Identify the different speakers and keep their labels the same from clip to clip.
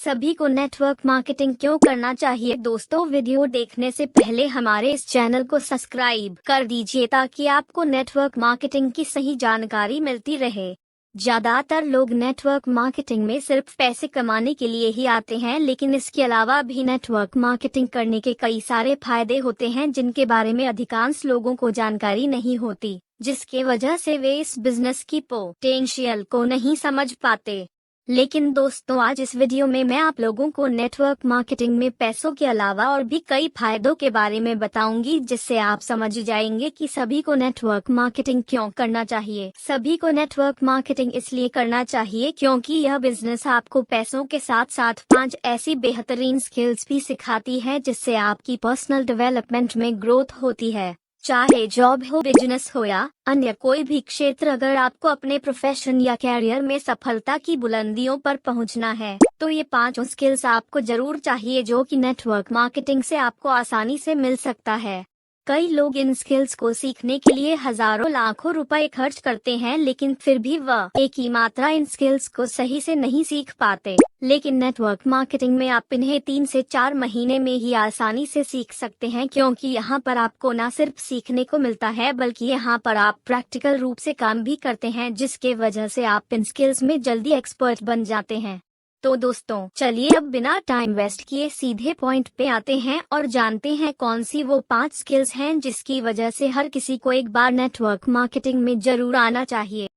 Speaker 1: सभी को network marketing क्यों करना चाहिए। दोस्तों, वीडियो देखने से पहले हमारे इस चैनल को सब्सक्राइब कर दीजिए ताकि आपको नेटवर्क मार्केटिंग की सही जानकारी मिलती रहे। ज्यादातर लोग नेटवर्क मार्केटिंग में सिर्फ पैसे कमाने के लिए ही आते हैं, लेकिन इसके अलावा भी नेटवर्क मार्केटिंग करने के कई सारे फायदे होते हैं जिनके बारे में अधिकांश लोगों को जानकारी नहीं होती, जिसके वजह से वे इस बिजनेस की पोटेंशियल को नहीं समझ पाते। लेकिन दोस्तों, आज इस वीडियो में मैं आप लोगों को नेटवर्क मार्केटिंग में पैसों के अलावा और भी कई फायदों के बारे में बताऊंगी, जिससे आप समझ जाएंगे कि सभी को नेटवर्क मार्केटिंग क्यों करना चाहिए। सभी को नेटवर्क मार्केटिंग इसलिए करना चाहिए क्योंकि यह बिजनेस आपको पैसों के साथ साथ 5 ऐसी बेहतरीन स्किल्स भी सिखाती है जिससे आपकी पर्सनल डेवलपमेंट में ग्रोथ होती है। चाहे जॉब हो, बिजनेस हो या अन्य कोई भी क्षेत्र, अगर आपको अपने प्रोफेशन या कैरियर में सफलता की बुलंदियों पर पहुंचना है तो ये 5 स्किल्स आपको जरूर चाहिए, जो कि नेटवर्क मार्केटिंग से आपको आसानी से मिल सकता है। कई लोग इन स्किल्स को सीखने के लिए हजारों लाखों रुपए खर्च करते हैं, लेकिन फिर भी वह एक ही मात्रा इन स्किल्स को सही से नहीं सीख पाते। लेकिन नेटवर्क मार्केटिंग में आप इन्हें 3 से 4 महीने में ही आसानी से सीख सकते हैं, क्योंकि यहाँ पर आपको न सिर्फ सीखने को मिलता है बल्कि यहाँ पर आप प्रैक्टिकल रूप से काम भी करते हैं, जिसके वजह से आप इन स्किल्स में जल्दी एक्सपर्ट बन जाते हैं। तो दोस्तों, चलिए अब बिना टाइम वेस्ट किए सीधे पॉइंट पे आते हैं और जानते हैं कौन सी वो 5 स्किल्स हैं जिसकी वजह से हर किसी को एक बार नेटवर्क मार्केटिंग में जरूर आना चाहिए।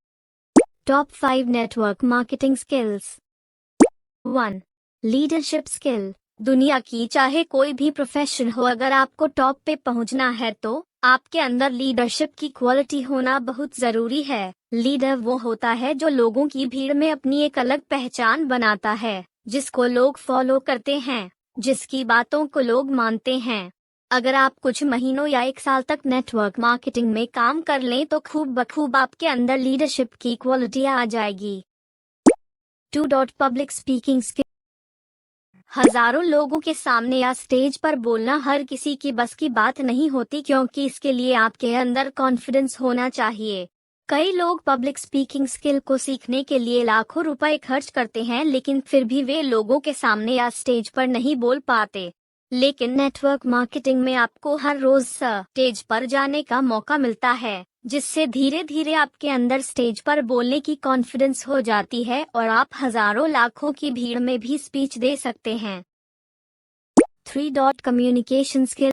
Speaker 1: Top 5 network marketing skills. 1. Leadership skill. दुनिया की चाहे कोई भी प्रोफेशन हो, अगर आपको टॉप पे पहुंचना है तो आपके अंदर लीडरशिप की क्वालिटी होना बहुत जरूरी है। लीडर वो होता है जो लोगों की भीड़ में अपनी एक अलग पहचान बनाता है, जिसको लोग फॉलो करते हैं, जिसकी बातों को लोग मानते हैं। अगर आप कुछ महीनों या 1 साल तक नेटवर्क मार्केटिंग में काम कर लें तो खूब बखूब आपके अंदर लीडरशिप की क्वालिटी आ जाएगी। 2. Public speaking skill. हजारों लोगों के सामने या स्टेज पर बोलना हर किसी की बस की बात नहीं होती, क्योंकि इसके लिए आपके अंदर कॉन्फिडेंस होना चाहिए। कई लोग पब्लिक स्पीकिंग स्किल को सीखने के लिए लाखों रुपए खर्च करते हैं, लेकिन फिर भी वे लोगों के सामने या स्टेज पर नहीं बोल पाते। लेकिन नेटवर्क मार्केटिंग में आपको हर रोज स्टेज पर जाने का मौका मिलता है, जिससे धीरे धीरे आपके अंदर स्टेज पर बोलने की कॉन्फिडेंस हो जाती है और आप हजारों लाखों की भीड़ में भी स्पीच दे सकते हैं। 3. Communication skill.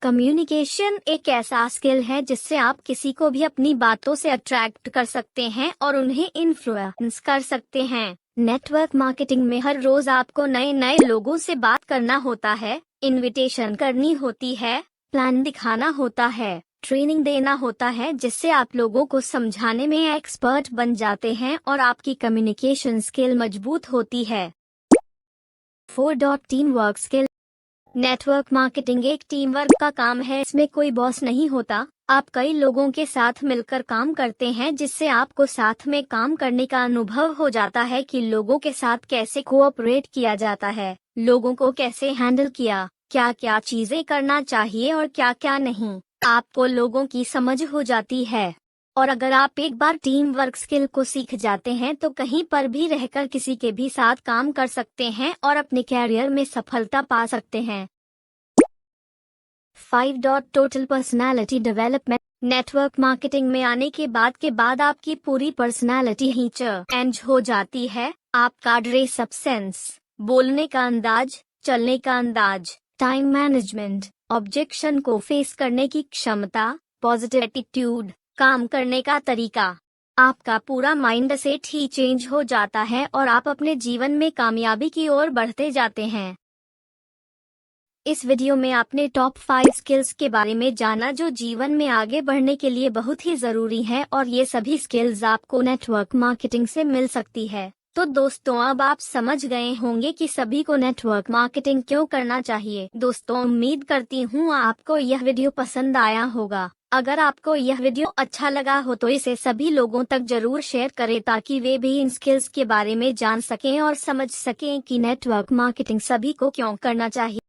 Speaker 1: कम्युनिकेशन एक ऐसा स्किल है जिससे आप किसी को भी अपनी बातों से अट्रैक्ट कर सकते हैं और उन्हें इन्फ्लुएंस कर सकते हैं। नेटवर्क मार्केटिंग में हर रोज आपको नए नए लोगों से बात करना होता है, इनविटेशन करनी होती है, प्लान दिखाना होता है, ट्रेनिंग देना होता है, जिससे आप लोगों को समझाने में एक्सपर्ट बन जाते हैं और आपकी कम्युनिकेशन स्किल मजबूत होती है। 4. Team work skill. Network marketing एक टीम वर्क का काम है, इसमें कोई बॉस नहीं होता। आप कई लोगों के साथ मिलकर काम करते हैं, जिससे आपको साथ में काम करने का अनुभव हो जाता है कि लोगों के साथ कैसे कोऑपरेट किया जाता है, लोगों को कैसे हैंडल किया, क्या क्या चीजें करना चाहिए और क्या क्या नहीं। आपको लोगों की समझ हो जाती है, और अगर आप एक बार टीम वर्क स्किल को सीख जाते हैं तो कहीं पर भी रहकर किसी के भी साथ काम कर सकते हैं और अपने कैरियर में सफलता पा सकते हैं। 5. Total personality development. Network marketing में आने के बाद आपकी पूरी पर्सनालिटी ही चेंज हो जाती है। आपका ड्रेस अप सेंस, बोलने का अंदाज, चलने का अंदाज, टाइम मैनेजमेंट, ऑब्जेक्शन को फेस करने की क्षमता, पॉजिटिव एटीट्यूड, काम करने का तरीका, आपका पूरा माइंड सेट ही चेंज हो जाता है और आप अपने जीवन में कामयाबी की ओर बढ़ते जाते हैं। इस वीडियो में आपने टॉप 5 स्किल्स के बारे में जाना जो जीवन में आगे बढ़ने के लिए बहुत ही जरूरी है, और ये सभी स्किल्स आपको नेटवर्क मार्केटिंग से मिल सकती है। तो दोस्तों, अब आप समझ गए होंगे कि सभी को नेटवर्क मार्केटिंग क्यों करना चाहिए। दोस्तों, उम्मीद करती हूँ आपको यह वीडियो पसंद आया होगा। अगर आपको यह वीडियो अच्छा लगा हो तो इसे सभी लोगों तक जरूर शेयर करें, ताकि वे भी इन स्किल्स के बारे में जान सकें और समझ सकें कि नेटवर्क मार्केटिंग सभी को क्यों करना चाहिए।